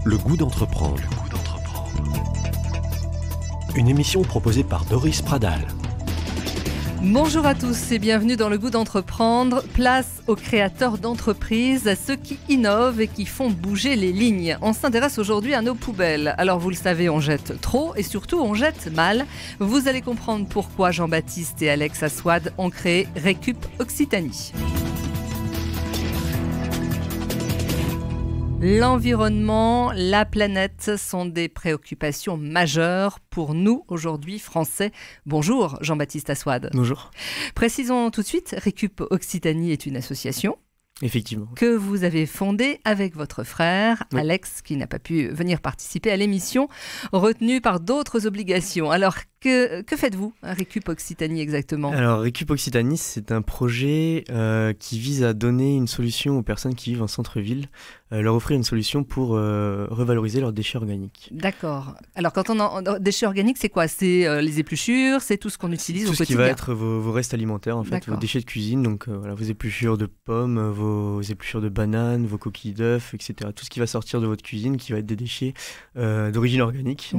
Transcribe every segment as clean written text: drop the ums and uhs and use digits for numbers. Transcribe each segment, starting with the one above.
Le goût d'entreprendre. Une émission proposée par Doris Pradal. Bonjour à tous et bienvenue dans Le goût d'entreprendre. Place aux créateurs d'entreprises, à ceux qui innovent et qui font bouger les lignes. On s'intéresse aujourd'hui à nos poubelles. Alors vous le savez, on jette trop et surtout on jette mal. Vous allez comprendre pourquoi Jean-Baptiste et Alex Aswad ont créé Récup Occitanie. L'environnement, la planète sont des préoccupations majeures pour nous aujourd'hui, Français. Bonjour Jean-Baptiste Aswad. Bonjour. Précisons tout de suite, Récup Occitanie est une association. Effectivement. Que vous avez fondée avec votre frère, oui. Alex, qui n'a pas pu venir participer à l'émission, retenu par d'autres obligations. Alors, que faites-vous à Récup Occitanie exactement ? Alors, Récup Occitanie, c'est un projet qui vise à donner une solution aux personnes qui vivent en centre-ville, leur offrir une solution pour revaloriser leurs déchets organiques. D'accord. Alors, quand on a déchets organiques, c'est quoi ? C'est les épluchures, c'est tout ce qu'on utilise au quotidien ? Tout ce qui va être vos restes alimentaires, en fait, D'accord. vos déchets de cuisine, donc voilà, vos épluchures de pommes, vos épluchures de bananes, vos coquilles d'œufs, etc. Tout ce qui va sortir de votre cuisine, qui va être des déchets d'origine organique,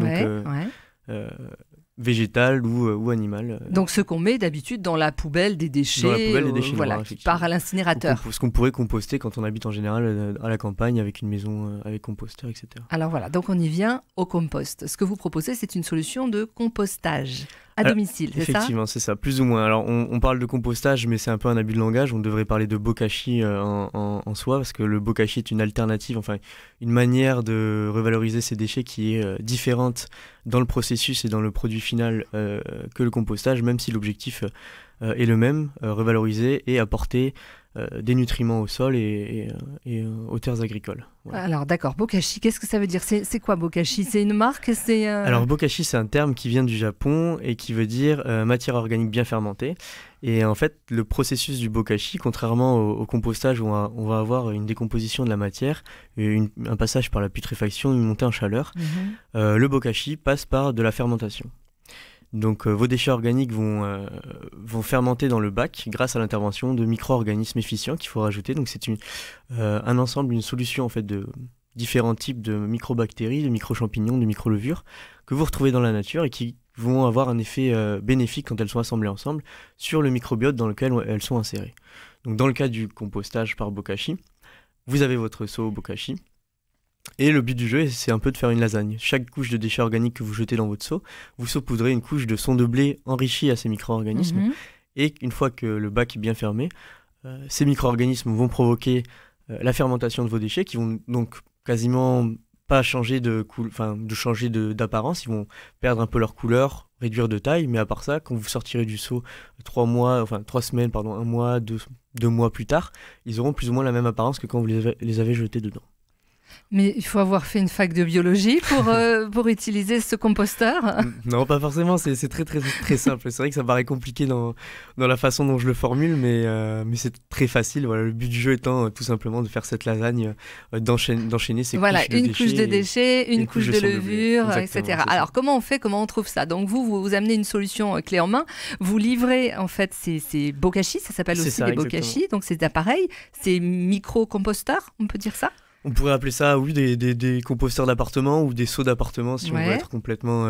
végétal ou animal. Donc ce qu'on met d'habitude dans la poubelle des déchets, Dans la poubelle des déchets voilà, noirs, qui part à l'incinérateur. Ce qu'on pourrait composter quand on habite en général à la campagne avec une maison avec composteur, etc. Alors voilà, donc on y vient au compost. Ce que vous proposez, c'est une solution de compostage à domicile, c'est ça ? Effectivement, c'est ça, plus ou moins. Alors on parle de compostage, mais c'est un peu un abus de langage. On devrait parler de bokashi en soi, parce que le bokashi est une alternative, enfin une manière de revaloriser ces déchets qui est différente dans le processus et dans le produit final que le compostage, même si l'objectif est le même, revaloriser et apporter des nutriments au sol et aux terres agricoles. Voilà. Alors d'accord, bokashi, qu'est-ce que ça veut dire ? C'est quoi bokashi ? C'est une marque ? Alors bokashi, c'est un terme qui vient du Japon et qui veut dire matière organique bien fermentée. Et en fait, le processus du bokashi, contrairement au compostage où on va avoir une décomposition de la matière, un passage par la putréfaction, une montée en chaleur, le bokashi passe par de la fermentation. Donc vos déchets organiques vont fermenter dans le bac grâce à l'intervention de micro-organismes efficients qu'il faut rajouter. Donc c'est un ensemble, une solution en fait de différents types de microbactéries, de micro-champignons, de micro-levures que vous retrouvez dans la nature et qui vont avoir un effet bénéfique quand elles sont assemblées ensemble sur le microbiote dans lequel elles sont insérées. Donc dans le cas du compostage par bokashi, vous avez votre seau bokashi. Et le but du jeu, c'est un peu de faire une lasagne. Chaque couche de déchets organiques que vous jetez dans votre seau, vous saupoudrez une couche de son de blé enrichi à ces micro-organismes. Et une fois que le bac est bien fermé, ces micro-organismes vont provoquer la fermentation de vos déchets, qui vont donc quasiment pas changer d'apparence. Ils vont perdre un peu leur couleur, réduire de taille. Mais à part ça, quand vous sortirez du seau 3 semaines, un mois, 2 mois plus tard, ils auront plus ou moins la même apparence que quand vous les avez jetés dedans. Mais il faut avoir fait une fac de biologie pour utiliser ce composteur ? Non, pas forcément, c'est très, très, très simple. C'est vrai que ça paraît compliqué dans la façon dont je le formule, mais c'est très facile. Voilà, le but du jeu étant tout simplement de faire cette lasagne, d'enchaîner ces couches de déchets. Voilà, une couche de déchets, une couche de levure, etc. Alors, comment on trouve ça ? Donc, vous amenez une solution clé en main. Vous livrez, en fait, ces bokashi, ça s'appelle aussi des bokashi. Donc, c'est appareil, c'est micro-composteurs, on peut dire ça ? On pourrait appeler ça, oui, des composteurs d'appartement ou des seaux d'appartement, si on veut être complètement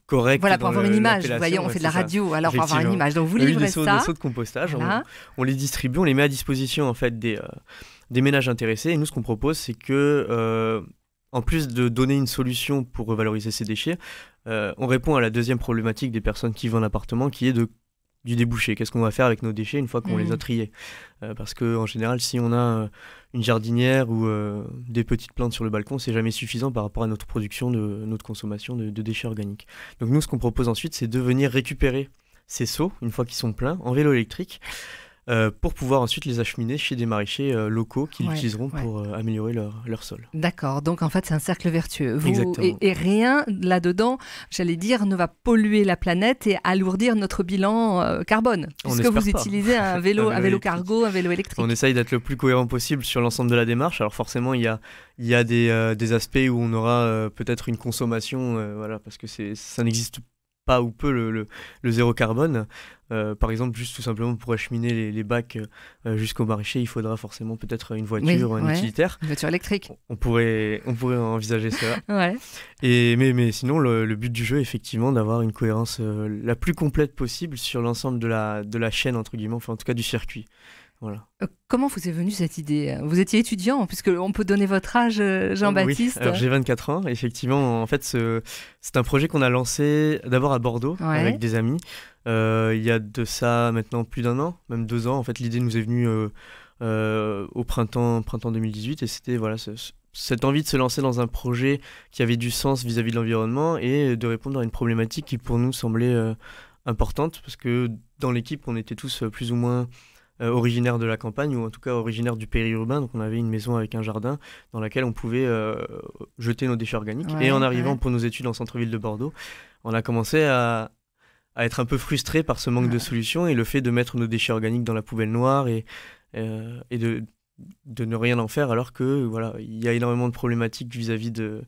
correct. Voilà, pour avoir une image. Vous voyez, on fait de la radio, alors pour avoir une image. Donc vous livrez ça. Des seaux de compostage, voilà. On les distribue, on les met à disposition en fait des ménages intéressés. Et nous, ce qu'on propose, c'est que, en plus de donner une solution pour revaloriser ces déchets, on répond à la deuxième problématique des personnes qui vivent en appartement, qui est du débouché. Qu'est-ce qu'on va faire avec nos déchets une fois qu'on les a triés ? Parce qu'en général, si on a une jardinière ou des petites plantes sur le balcon, c'est jamais suffisant par rapport à notre production, notre consommation de déchets organiques. Donc nous, ce qu'on propose ensuite, c'est de venir récupérer ces seaux, une fois qu'ils sont pleins, en vélo électrique, pour pouvoir ensuite les acheminer chez des maraîchers locaux qui l'utiliseront pour améliorer leur sol. D'accord, donc en fait c'est un cercle vertueux. Exactement. Et rien là-dedans, j'allais dire, ne va polluer la planète et alourdir notre bilan carbone, puisque vous utilisez un vélo cargo, un vélo électrique. On essaye d'être le plus cohérent possible sur l'ensemble de la démarche. Alors forcément, il y a des aspects où on aura peut-être une consommation, parce que ça n'existe pas ou peu le zéro carbone. Par exemple, juste tout simplement pour acheminer les bacs jusqu'au maraîcher, il faudra forcément peut-être une voiture, un utilitaire. Une voiture électrique. On pourrait envisager cela. Ouais. Mais sinon, le but du jeu est effectivement d'avoir une cohérence la plus complète possible sur l'ensemble de la chaîne, entre guillemets, enfin en tout cas du circuit. Voilà. Comment vous est venue cette idée? Vous étiez étudiant, puisqu'on peut donner votre âge, Jean-Baptiste. Oui, alors j'ai 24 ans. Effectivement, en fait, c'est un projet qu'on a lancé d'abord à Bordeaux avec des amis. Il y a de ça maintenant plus d'un an, même 2 ans. En fait, l'idée nous est venue au printemps 2018 et c'était cette envie de se lancer dans un projet qui avait du sens vis-à-vis de l'environnement et de répondre à une problématique qui pour nous semblait importante parce que dans l'équipe, on était tous plus ou moins originaire de la campagne ou en tout cas originaire du périurbain, donc on avait une maison avec un jardin dans laquelle on pouvait jeter nos déchets organiques et en arrivant pour nos études en centre-ville de Bordeaux, on a commencé à être un peu frustré par ce manque de solutions et le fait de mettre nos déchets organiques dans la poubelle noire et de ne rien en faire alors que voilà, il y a énormément de problématiques vis-à-vis de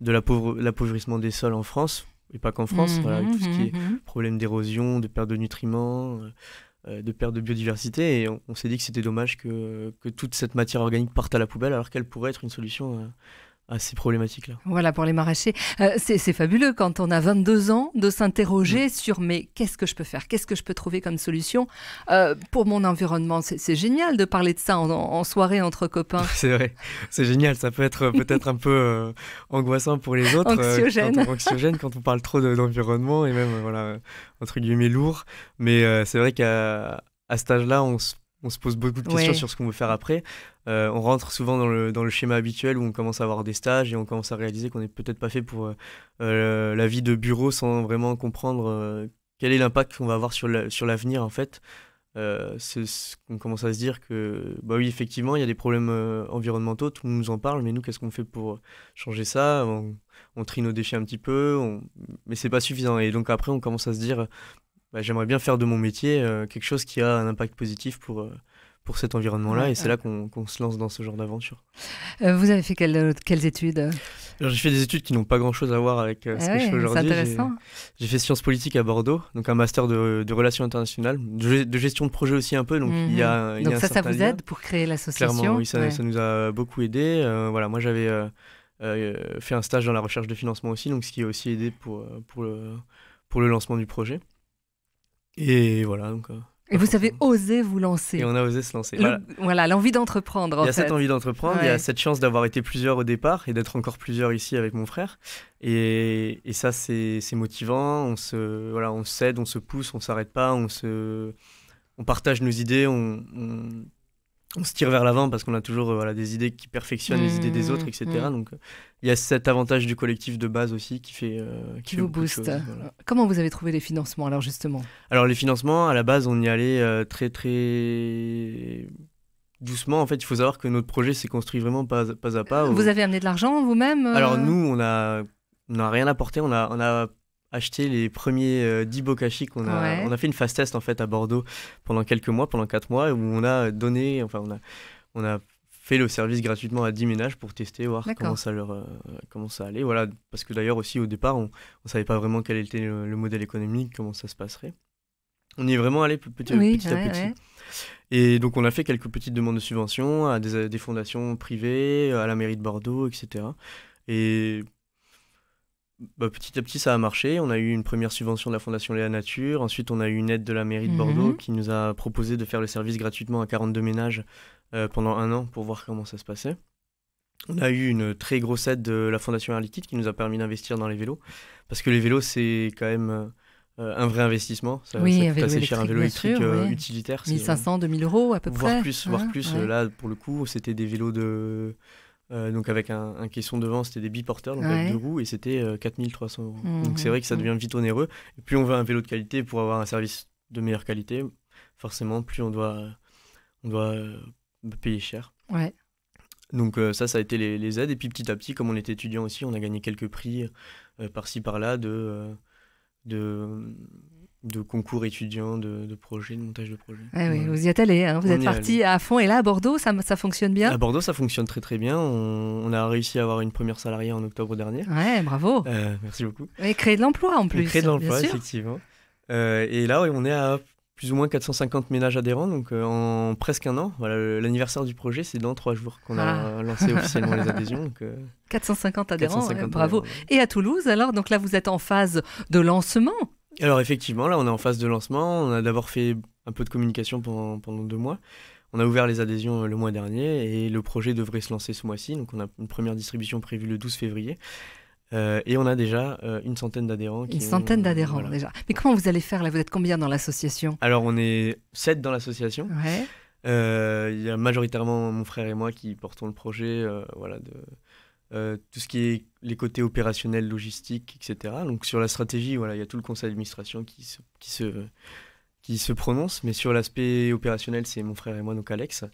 l'appauvrissement des sols en France et pas qu'en France, avec tout ce qui est problème d'érosion, de perte de nutriments, de perte de biodiversité et on s'est dit que c'était dommage que toute cette matière organique parte à la poubelle alors qu'elle pourrait être une solution à ces problématiques-là. Voilà, pour les maraîchers. C'est fabuleux quand on a 22 ans de s'interroger sur mais qu'est-ce que je peux faire? Qu'est-ce que je peux trouver comme solution pour mon environnement? C'est génial de parler de ça en soirée entre copains. C'est vrai, c'est génial. Ça peut être peut-être un peu angoissant pour les autres. Anxiogène quand on parle trop d'environnement et même, entre guillemets, lourd. Mais c'est vrai qu'à cet âge-là, on se pose beaucoup de questions sur ce qu'on veut faire après. On rentre souvent dans le schéma habituel où on commence à avoir des stages et on commence à réaliser qu'on n'est peut-être pas fait pour la vie de bureau sans vraiment comprendre quel est l'impact qu'on va avoir sur l'avenir en fait. On commence à se dire que oui effectivement il y a des problèmes environnementaux, tout le monde nous en parle, mais nous qu'est-ce qu'on fait pour changer ça? On trie nos déchets un petit peu, mais c'est pas suffisant et donc après on commence à se dire j'aimerais bien faire de mon métier quelque chose qui a un impact positif pour cet environnement-là, et c'est là qu'on se lance dans ce genre d'aventure. Vous avez fait quelles études? Alors, j'ai fait des études qui n'ont pas grand-chose à voir avec ce que je fais aujourd'hui. C'est intéressant. J'ai fait sciences politiques à Bordeaux, donc un master de relations internationales, de gestion de projet aussi un peu, donc il y a donc un ça vous aide pour créer l'association? Clairement, oui, ça nous a beaucoup aidé. Moi j'avais fait un stage dans la recherche de financement aussi, donc ce qui a aussi aidé pour le lancement du projet. Et voilà, donc... Et vous avez osé vous lancer. Et on a osé se lancer. Voilà, l'envie d'entreprendre. Il y a cette envie d'entreprendre, il y a cette chance d'avoir été plusieurs au départ et d'être encore plusieurs ici avec mon frère. Et ça, c'est motivant. On s'aide, on se pousse, on ne s'arrête pas, on partage nos idées, on se tire vers l'avant parce qu'on a toujours des idées qui perfectionnent les idées des autres, etc. Donc il y a cet avantage du collectif de base aussi qui fait qui vous booste. Comment vous avez trouvé les financements alors justement? Alors les financements, à la base, on y allait très très doucement. En fait, il faut savoir que notre projet s'est construit vraiment pas à pas. Vous avez amené de l'argent vous-même? Alors nous, on n'a rien apporté. On a acheté les premiers 10 bokashi on a fait une fast test en fait à Bordeaux pendant quelques mois, pendant 4 mois, où on a donné, on a fait le service gratuitement à 10 ménages pour tester, voir comment ça allait. Voilà, parce que d'ailleurs aussi au départ, on savait pas vraiment quel était le modèle économique, comment ça se passerait. On y est vraiment allé petit à petit. Et donc on a fait quelques petites demandes de subventions à des fondations privées, à la mairie de Bordeaux, etc. Et petit à petit, ça a marché. On a eu une première subvention de la Fondation Léa Nature. Ensuite, on a eu une aide de la mairie de Bordeaux qui nous a proposé de faire le service gratuitement à 42 ménages pendant 1 an pour voir comment ça se passait. On a eu une très grosse aide de la Fondation Air Liquide qui nous a permis d'investir dans les vélos. Parce que les vélos, c'est quand même un vrai investissement. Ça coûte assez cher, un vélo électrique utilitaire. 1500, 2000 euros à peu près. Voire plus. Là, pour le coup, c'était des vélos donc avec un caisson devant, c'était des biporteurs, donc avec 2 roues, et c'était 4300 euros. Donc c'est vrai que ça devient vite onéreux. Et plus on veut un vélo de qualité pour avoir un service de meilleure qualité, forcément, plus on doit payer cher. Ouais. Donc ça a été les aides. Et puis petit à petit, comme on était étudiant aussi, on a gagné quelques prix par-ci par-là de concours étudiants, de projets, de montage de projets. Oui, vous y êtes allé, hein, vous êtes parti à fond. Et là, à Bordeaux, ça fonctionne bien? À Bordeaux, ça fonctionne très très bien. On a réussi à avoir une première salariée en octobre dernier. Ouais, bravo. Merci beaucoup. Et créer de l'emploi en plus. Créer de l'emploi, effectivement. Et là, on est à plus ou moins 450 ménages adhérents, donc en presque un an. Voilà, l'anniversaire du projet, c'est dans 3 jours qu'on a lancé officiellement les adhésions. Donc, 450 adhérents, 450 bravo. adhérents. Et à Toulouse, alors, donc là, vous êtes en phase de lancement? Alors effectivement, là on est en phase de lancement. On a d'abord fait un peu de communication pendant 2 mois. On a ouvert les adhésions le mois dernier et le projet devrait se lancer ce mois-ci. Donc on a une première distribution prévue le 12 février. Et on a déjà une centaine d'adhérents. Une centaine d'adhérents, voilà. déjà. Mais comment vous allez faire là? Vous êtes combien dans l'association? Alors on est 7 dans l'association. Ouais. Il y a majoritairement mon frère et moi qui portons le projet. Tout ce qui est les côtés opérationnels, logistiques, etc. Donc sur la stratégie, voilà, il y a tout le conseil d'administration qui se prononce, mais sur l'aspect opérationnel, c'est mon frère et moi, donc Alex.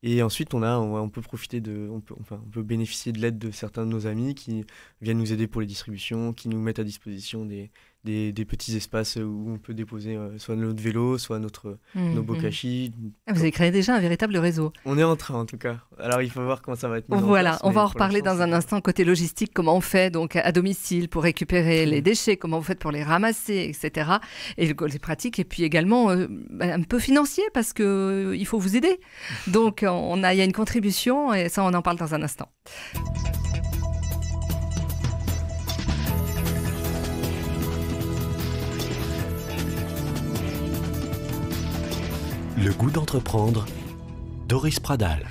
Et ensuite, on peut profiter on peut bénéficier de l'aide de certains de nos amis qui viennent nous aider pour les distributions, qui nous mettent à disposition des petits espaces où on peut déposer soit notre vélo, soit nos bokashi. Vous avez créé déjà un véritable réseau. On est en train, en tout cas. Alors, il faut voir comment ça va être mis en Voilà, place, on va en reparler dans un instant. Côté logistique, comment on fait donc à domicile pour récupérer les déchets, comment vous faites pour les ramasser, etc. Et le côté pratique, et puis également un peu financier, parce qu'il faut vous aider. Donc, il y a une contribution, et ça, on en parle dans un instant. Le goût d'entreprendre, Doris Pradal.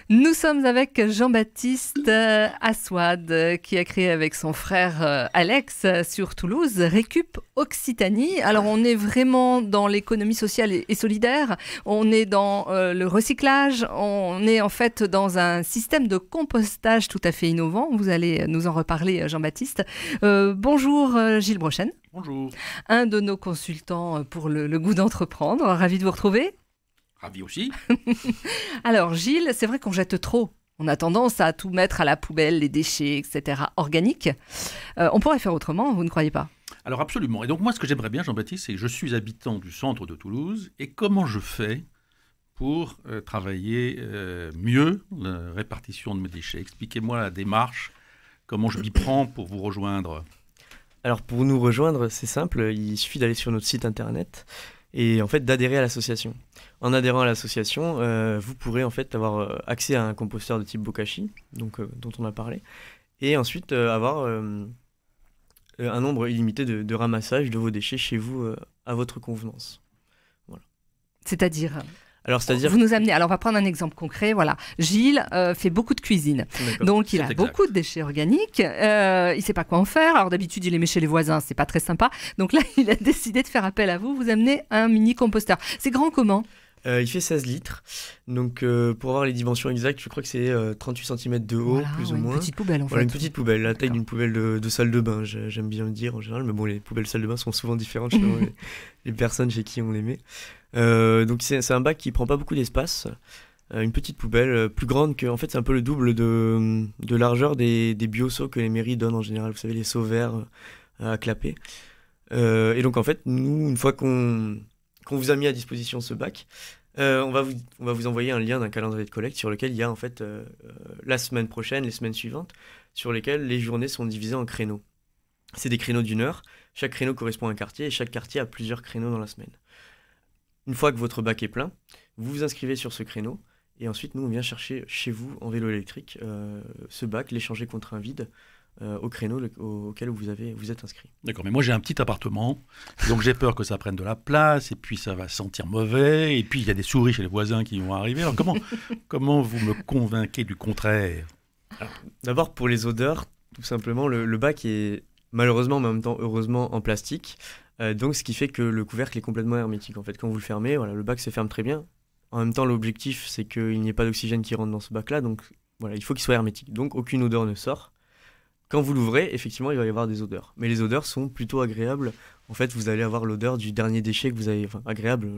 Nous sommes avec Jean-Baptiste Aswad qui a créé avec son frère Alex sur Toulouse Récup Occitanie. Alors on est vraiment dans l'économie sociale et solidaire, on est dans le recyclage, on est en fait dans un système de compostage tout à fait innovant. Vous allez nous en reparler, Jean-Baptiste. Bonjour Gilles Brochen. Bonjour. Un de nos consultants pour le goût d'entreprendre. Ravi de vous retrouver. Ravi aussi. Alors Gilles, c'est vrai qu'on jette trop. On a tendance à tout mettre à la poubelle, les déchets, etc. organiques. On pourrait faire autrement, vous ne croyez pas? Alors absolument. Et donc moi, ce que j'aimerais bien, Jean-Baptiste, c'est que je suis habitant du centre de Toulouse. Et comment je fais pour travailler mieux la répartition de mes déchets? Expliquez-moi la démarche, comment je m'y prends pour vous rejoindre. Alors pour nous rejoindre, c'est simple, il suffit d'aller sur notre site internet et en fait d'adhérer à l'association. En adhérant à l'association, vous pourrez en fait avoir accès à un composteur de type bokashi, donc dont on a parlé, et ensuite avoir un nombre illimité de ramassages de vos déchets chez vous à votre convenance. Voilà. C'est-à-dire C'est-à-dire... Vous nous amenez. Alors, on va prendre un exemple concret. Voilà. Gilles fait beaucoup de cuisine. D'accord. Donc, il a beaucoup de déchets organiques. Il ne sait pas quoi en faire. Alors, d'habitude, il les met chez les voisins. C'est pas très sympa. Donc là, il a décidé de faire appel à vous. Vous amenez un mini composteur. C'est grand comment? Il fait 16 litres. Donc, pour avoir les dimensions exactes, je crois que c'est 38 cm de haut, plus ou moins. Une petite poubelle, en fait. Une petite poubelle, la taille d'une poubelle de salle de bain, j'aime bien le dire en général. Mais bon, les poubelles salle de bain sont souvent différentes selon les personnes chez qui on les met. Donc, c'est un bac qui prend pas beaucoup d'espace. Une petite poubelle plus grande que... En fait, c'est un peu le double de largeur des bioseaux que les mairies donnent en général. Vous savez, les seaux verts à clapper. Et donc, en fait, nous, une fois qu'on vous a mis à disposition ce bac, on va vous envoyer un lien d'un calendrier de collecte sur lequel il y a en fait la semaine prochaine, les semaines suivantes, sur lesquelles les journées sont divisées en créneaux. C'est des créneaux d'1 heure, chaque créneau correspond à un quartier et chaque quartier a plusieurs créneaux dans la semaine. Une fois que votre bac est plein, vous vous inscrivez sur ce créneau et ensuite nous on vient chercher chez vous en vélo électrique ce bac, l'échanger contre un vide au créneau auquel vous êtes inscrit. D'accord, mais moi j'ai un petit appartement, donc j'ai peur que ça prenne de la place, et puis ça va sentir mauvais, et puis il y a des souris chez les voisins qui vont arriver. Alors comment vous me convainquez du contraire? Alors, d'abord pour les odeurs, tout simplement, le bac est malheureusement, mais en même temps heureusement, en plastique, donc ce qui fait que le couvercle est complètement hermétique. En fait, quand vous le fermez, voilà, le bac se ferme très bien. En même temps, l'objectif c'est qu'il n'y ait pas d'oxygène qui rentre dans ce bac-là, donc voilà, il faut qu'il soit hermétique. Donc aucune odeur ne sort. Quand vous l'ouvrez, effectivement, il va y avoir des odeurs. Mais les odeurs sont plutôt agréables. En fait, vous allez avoir l'odeur du dernier déchet que vous avez... Enfin, agréable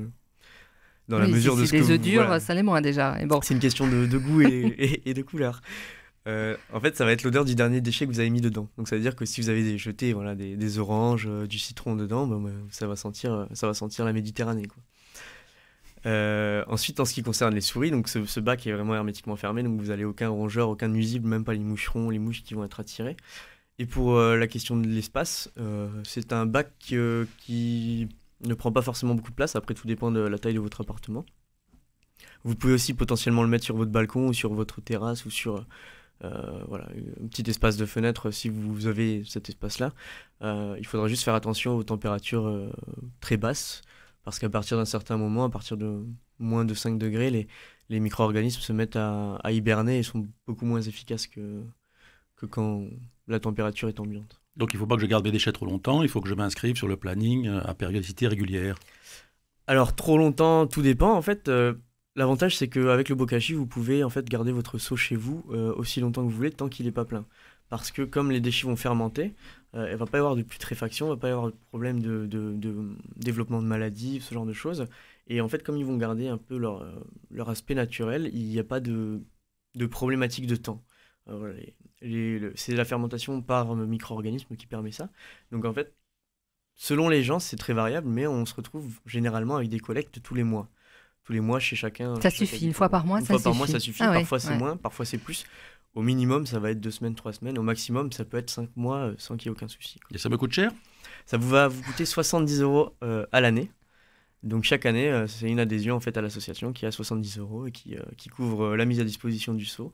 dans la mesure de ce que vous... C'est des œufs durs, ça l'est moins déjà. Et bon. C'est une question de goût et de couleur. En fait, ça va être l'odeur du dernier déchet que vous avez mis dedans. Donc ça veut dire que si vous avez jeté voilà, des oranges, du citron dedans, ça va sentir la Méditerranée, quoi. Ensuite, en ce qui concerne les souris, donc ce bac est vraiment hermétiquement fermé, donc vous n'avez aucun rongeur, aucun nuisible, même pas les moucherons, les mouches qui vont être attirés. Et pour la question de l'espace, c'est un bac qui ne prend pas forcément beaucoup de place, après tout dépend de la taille de votre appartement. Vous pouvez aussi potentiellement le mettre sur votre balcon ou sur votre terrasse ou sur voilà, un petit espace de fenêtre si vous avez cet espace-là. Il faudra juste faire attention aux températures très basses, parce qu'à partir d'un certain moment, à partir de moins de 5 degrés, les micro-organismes se mettent à hiberner et sont beaucoup moins efficaces que quand la température est ambiante. Donc il ne faut pas que je garde mes déchets trop longtemps, il faut que je m'inscrive sur le planning à périodicité régulière. Alors trop longtemps, tout dépend. En fait, l'avantage c'est qu'avec le bokashi, vous pouvez en fait garder votre seau chez vous aussi longtemps que vous voulez, tant qu'il n'est pas plein. Parce que comme les déchets vont fermenter, il ne va pas y avoir de putréfaction, il ne va pas y avoir de problème de développement de maladies, ce genre de choses. Et en fait, comme ils vont garder un peu leur aspect naturel, il n'y a pas de problématique de temps. Voilà, c'est la fermentation par micro-organisme qui permet ça. Donc en fait, selon les gens, c'est très variable, mais on se retrouve généralement avec des collectes tous les mois. Tous les mois chez chacun. Ça suffit, une fois par mois, ça suffit. Une fois par mois, ça suffit. Ah parfois ouais, c'est moins, parfois c'est plus. Au minimum, ça va être 2 semaines, 3 semaines. Au maximum, ça peut être 5 mois sans qu'il y ait aucun souci. Et ça me coûte cher ? Ça va vous coûter 70 € à l'année. Donc chaque année, c'est une adhésion en fait, à l'association qui a 70 € et qui couvre la mise à disposition du seau,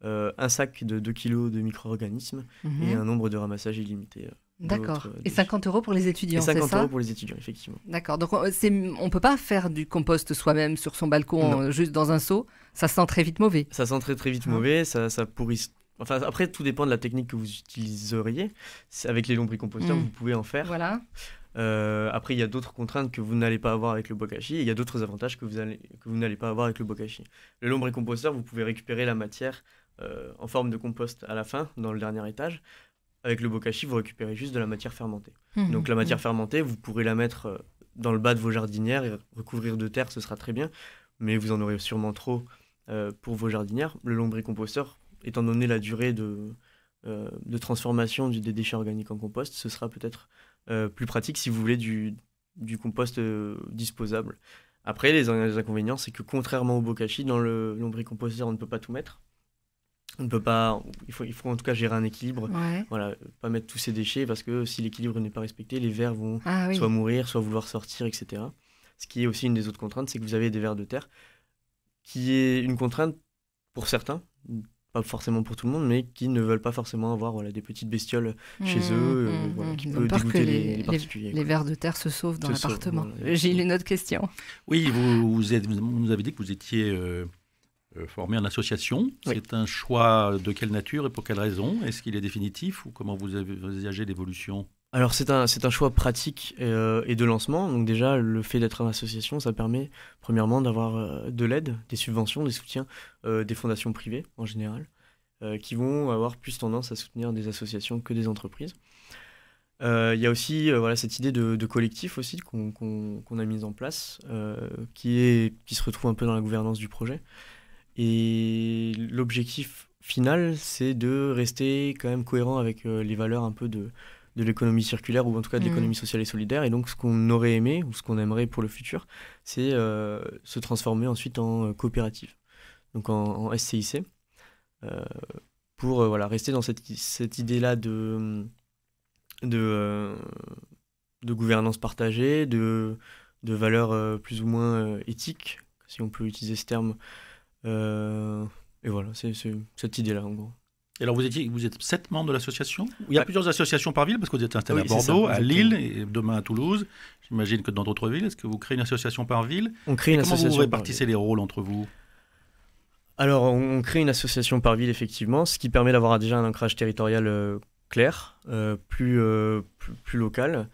un sac de 2 kg de micro-organismes et un nombre de ramassages illimité. D'accord. Et 50 € pour les étudiants, c'est ça ? 50 € pour les étudiants, effectivement. D'accord. Donc on ne peut pas faire du compost soi-même sur son balcon juste dans un seau. Ça sent très vite mauvais. Ça sent très vite mauvais, ça pourrit. Enfin, après, tout dépend de la technique que vous utiliseriez. Avec les lombricomposteurs, vous pouvez en faire. Voilà. Après, il y a d'autres contraintes que vous n'allez pas avoir avec le bokashi et il y a d'autres avantages que vous n'allez pas avoir avec le bokashi. Le lombricomposteur, vous pouvez récupérer la matière en forme de compost à la fin, dans le dernier étage. Avec le bokashi, vous récupérez juste de la matière fermentée. Donc la matière fermentée, vous pourrez la mettre dans le bas de vos jardinières et recouvrir de terre, ce sera très bien, mais vous en aurez sûrement trop pour vos jardinières. Le lombricomposteur, étant donné la durée de transformation des déchets organiques en compost, ce sera peut-être plus pratique si vous voulez du compost disposable. Après, les inconvénients, c'est que contrairement au bokashi, dans le lombricomposteur, on ne peut pas tout mettre. On ne peut pas, il faut en tout cas gérer un équilibre, voilà, pas mettre tous ces déchets parce que si l'équilibre n'est pas respecté, les vers vont soit mourir, soit vouloir sortir, etc. Ce qui est aussi une des autres contraintes, c'est que vous avez des vers de terre, qui est une contrainte pour certains, pas forcément pour tout le monde, mais qui ne veulent pas forcément avoir des petites bestioles chez eux, qui peuvent dégoûter les particuliers. Les vers de terre se sauvent dans l'appartement. Gilles, une autre question. Oui, vous nous avez dit que vous étiez formé en association. Oui. C'est un choix de quelle nature et pour quelle raison ? Est-ce qu'il est définitif ou comment vous avez envisagé l'évolution ? Alors c'est un choix pratique et de lancement. Donc déjà, le fait d'être en association, ça permet premièrement d'avoir de l'aide, des subventions, des soutiens des fondations privées en général, qui vont avoir plus tendance à soutenir des associations que des entreprises. Il y a aussi cette idée de collectif aussi qu'on a mise en place, qui se retrouve un peu dans la gouvernance du projet. Et l'objectif final, c'est de rester quand même cohérent avec les valeurs un peu de l'économie circulaire ou en tout cas de l'économie sociale et solidaire. Et donc ce qu'on aurait aimé ou ce qu'on aimerait pour le futur, c'est se transformer ensuite en coopérative, donc en SCIC, pour rester dans cette idée-là de gouvernance partagée, de valeurs plus ou moins éthiques, si on peut utiliser ce terme. Et voilà, c'est cette idée-là en gros. Et alors vous êtes 7 membres de l'association ? Il y a plusieurs associations par ville parce que vous êtes installé à c'est Bordeaux, ça, à Lille et demain à Toulouse. J'imagine que dans d'autres villes, est-ce que vous créez une association par ville ? On crée une association. Comment vous répartissez les rôles entre vous ? Alors on crée une association par ville effectivement, ce qui permet d'avoir déjà un ancrage territorial clair, plus local.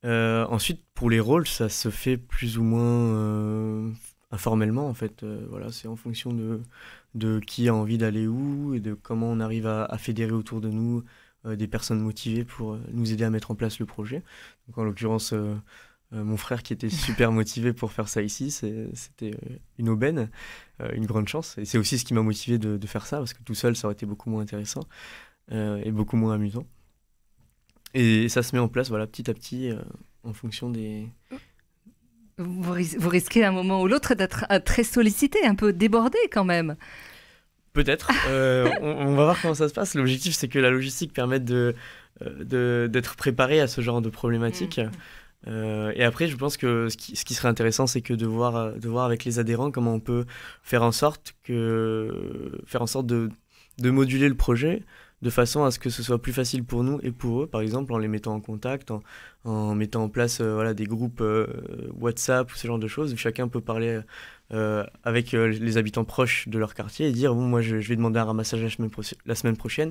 Ensuite pour les rôles, ça se fait plus ou moins informellement en fait, c'est en fonction de qui a envie d'aller où et de comment on arrive à fédérer autour de nous des personnes motivées pour nous aider à mettre en place le projet. Donc en l'occurrence, mon frère qui était super motivé pour faire ça ici. C'était une aubaine, une grande chance. Et c'est aussi ce qui m'a motivé de faire ça, parce que tout seul, ça aurait été beaucoup moins intéressant et beaucoup moins amusant. Et ça se met en place petit à petit en fonction des... Vous risquez à un moment ou l'autre d'être très sollicité, un peu débordé quand même. Peut-être. On va voir comment ça se passe. L'objectif, c'est que la logistique permette d'être préparé à ce genre de problématiques. Et après, je pense que ce qui serait intéressant, c'est que de voir avec les adhérents comment on peut faire en sorte de moduler le projet de façon à ce que ce soit plus facile pour nous et pour eux, par exemple en les mettant en contact, en mettant en place des groupes WhatsApp ou ce genre de choses où chacun peut parler avec les habitants proches de leur quartier et dire bon, moi je vais demander un ramassage la semaine prochaine,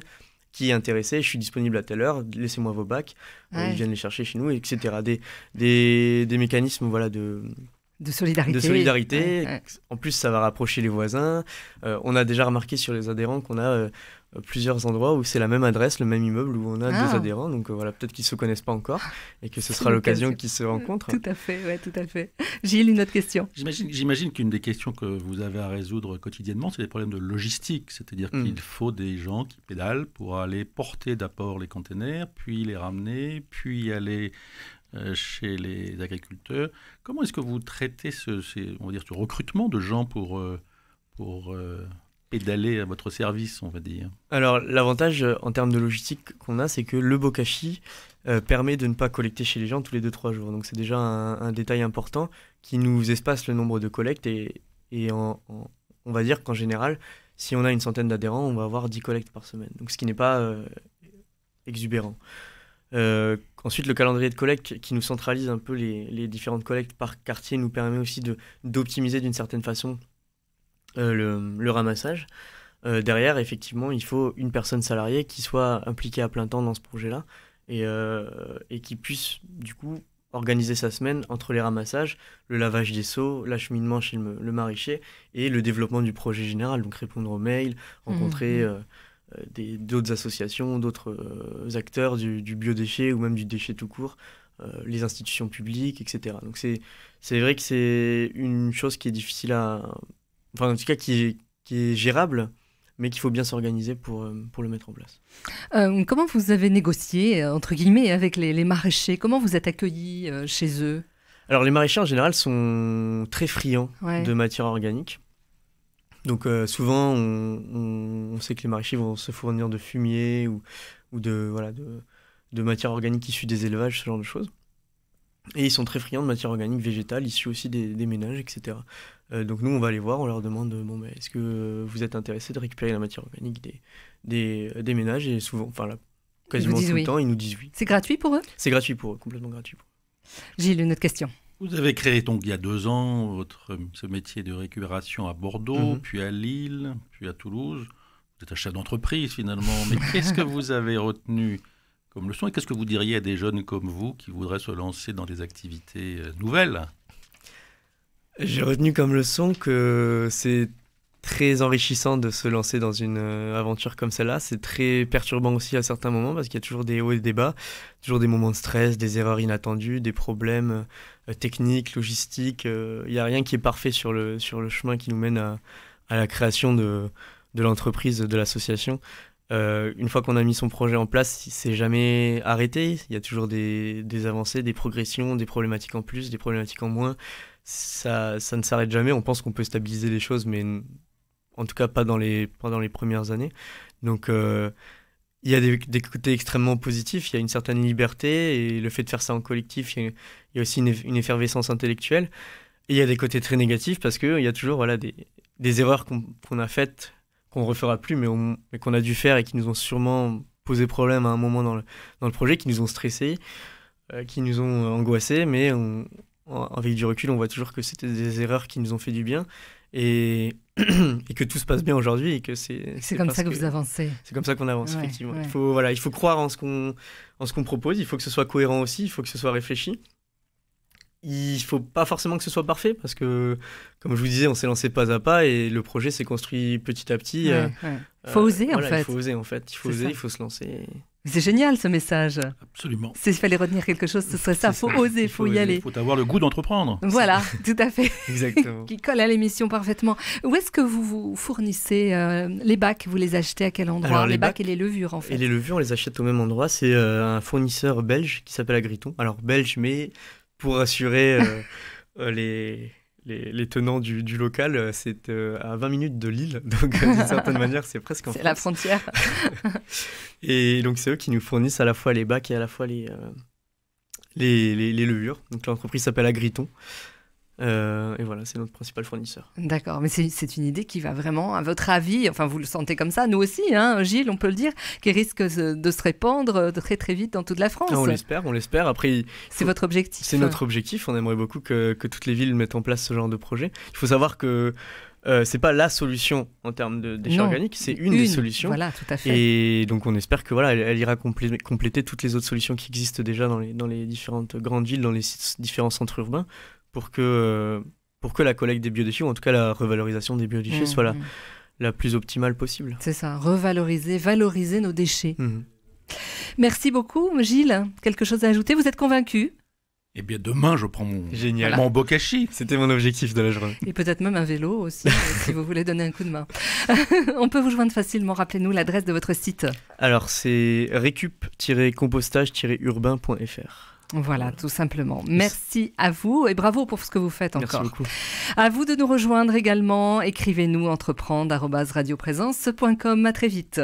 qui est intéressé, je suis disponible à telle heure, laissez-moi vos bacs, ils viennent les chercher chez nous, etc. Des mécanismes de solidarité. De solidarité. Ouais. En plus, ça va rapprocher les voisins. On a déjà remarqué sur les adhérents qu'on a plusieurs endroits où c'est la même adresse, le même immeuble où on a deux adhérents. Donc peut-être qu'ils ne se connaissent pas encore et que ce sera l'occasion qu'ils se rencontrent. Tout à fait, ouais, tout à fait. Gilles, une autre question. J'imagine qu'une des questions que vous avez à résoudre quotidiennement, c'est les problèmes de logistique. C'est-à-dire qu'il faut des gens qui pédalent pour aller porter d'abord les containers, puis les ramener, puis aller... chez les agriculteurs. Comment est-ce que vous traitez ce recrutement de gens pour pédaler à votre service, on va dire? Alors, l'avantage en termes de logistique qu'on a, c'est que le bokashi permet de ne pas collecter chez les gens tous les 2-3 jours. Donc, c'est déjà un détail important qui nous espace le nombre de collectes et on va dire qu'en général, si on a une centaine d'adhérents, on va avoir 10 collectes par semaine. Donc, ce qui n'est pas exubérant. Ensuite, le calendrier de collecte qui nous centralise un peu les différentes collectes par quartier nous permet aussi d'optimiser d'une certaine façon le ramassage. Derrière, effectivement, il faut une personne salariée qui soit impliquée à plein temps dans ce projet-là et qui puisse, du coup, organiser sa semaine entre les ramassages, le lavage des seaux, l'acheminement chez le maraîcher et le développement du projet général. Donc, répondre aux mails, rencontrer... d'autres associations, d'autres acteurs du biodéchet ou même du déchet tout court, les institutions publiques, etc. Donc c'est vrai que c'est une chose qui est difficile enfin en tout cas qui est gérable, mais qu'il faut bien s'organiser pour le mettre en place. Comment vous avez négocié, entre guillemets, avec les maraîchers? Comment vous êtes accueillis chez eux? Alors les maraîchers en général sont très friands de matière organique. Donc souvent, on sait que les maraîchers vont se fournir de fumier ou de matière organique issue des élevages, ce genre de choses. Et ils sont très friands de matière organique végétale, issue aussi des ménages, etc. Donc nous, on va les voir, on leur demande est-ce que vous êtes intéressés de récupérer la matière organique des ménages? Et souvent, quasiment tout le temps, ils nous disent oui. C'est gratuit pour eux? C'est gratuit pour eux, complètement gratuit. Gilles, une autre question. Vous avez créé donc il y a 2 ans ce métier de récupération à Bordeaux, puis à Lille, puis à Toulouse. Vous êtes un chef d'entreprise finalement, mais qu'est-ce que vous avez retenu comme leçon et qu'est-ce que vous diriez à des jeunes comme vous qui voudraient se lancer dans des activités nouvelles? J'ai retenu comme leçon que c'est très enrichissant de se lancer dans une aventure comme celle-là. C'est très perturbant aussi à certains moments parce qu'il y a toujours des hauts et des bas, toujours des moments de stress, des erreurs inattendues, des problèmes techniques, logistiques. Il n'y a rien qui est parfait sur le chemin qui nous mène à la création de l'entreprise, de l'association. Une fois qu'on a mis son projet en place, il ne s'est jamais arrêté. Il y a toujours des avancées, des progressions, des problématiques en plus, des problématiques en moins. Ça ne s'arrête jamais. On pense qu'on peut stabiliser les choses, mais en tout cas pas pendant les premières années. Donc il y a des côtés extrêmement positifs, il y a une certaine liberté et le fait de faire ça en collectif, il y a aussi une effervescence intellectuelle. Et il y a des côtés très négatifs parce qu'il y a toujours des erreurs qu'on a faites, qu'on ne refera plus, mais qu'on a dû faire et qui nous ont sûrement posé problème à un moment dans le projet, qui nous ont stressés, qui nous ont angoissés, mais avec du recul, on voit toujours que c'était des erreurs qui nous ont fait du bien. Et que tout se passe bien aujourd'hui et que c'est comme ça que vous avancez. C'est comme ça qu'on avance, effectivement. Ouais. Il faut croire en ce qu'on propose, il faut que ce soit cohérent aussi, il faut que ce soit réfléchi. Il ne faut pas forcément que ce soit parfait parce que, comme je vous disais, on s'est lancé pas à pas et le projet s'est construit petit à petit. Il faut oser, en fait. Il faut oser, en fait. Il faut oser, il faut se lancer. C'est génial ce message. Absolument. S'il fallait retenir quelque chose, ce serait ça. Il faut oser, il faut y aller. Il faut avoir le goût d'entreprendre. Voilà, tout à fait. Exactement. Qui colle à l'émission parfaitement. Où est-ce que vous fournissez les bacs? Vous les achetez à quel endroit? Alors, les bacs et les levures, en fait. Et les levures, on les achète au même endroit. C'est un fournisseur belge qui s'appelle Agriton. Alors, belge, mais pour assurer les tenants du local, c'est à 20 minutes de Lille. Donc, d'une certaine manière, c'est presque en France. C'est la frontière. Et donc, c'est eux qui nous fournissent à la fois les bacs et à la fois les levures. Donc, l'entreprise s'appelle Agriton. Et voilà, c'est notre principal fournisseur. D'accord, mais c'est une idée qui va vraiment, à votre avis, enfin vous le sentez comme ça, nous aussi, hein, Gilles, on peut le dire, qui risque de se répandre très très vite dans toute la France. On l'espère. Après, c'est votre objectif. C'est notre objectif. On aimerait beaucoup que toutes les villes mettent en place ce genre de projet. Il faut savoir que c'est pas la solution en termes de déchets organiques, c'est une des solutions. Voilà, tout à fait. Et donc on espère que voilà, elle ira compléter toutes les autres solutions qui existent déjà dans les différentes grandes villes, dans les différents centres urbains, pour que la collecte des biodéchets, ou en tout cas la revalorisation des biodéchets, soit la plus optimale possible. C'est ça, valoriser nos déchets. Mmh. Merci beaucoup, Gilles. Quelque chose à ajouter? Vous êtes convaincu? Eh bien, demain, je prends mon bokashi. C'était mon objectif de la journée. Et peut-être même un vélo aussi, si vous voulez donner un coup de main. On peut vous joindre facilement. Rappelez-nous l'adresse de votre site. Alors, c'est récup-compostage-urbain.fr. Voilà, tout simplement. Merci à vous et bravo pour ce que vous faites encore. Merci beaucoup. À vous de nous rejoindre également. Écrivez-nous entreprendre@radioprésence.com. À très vite.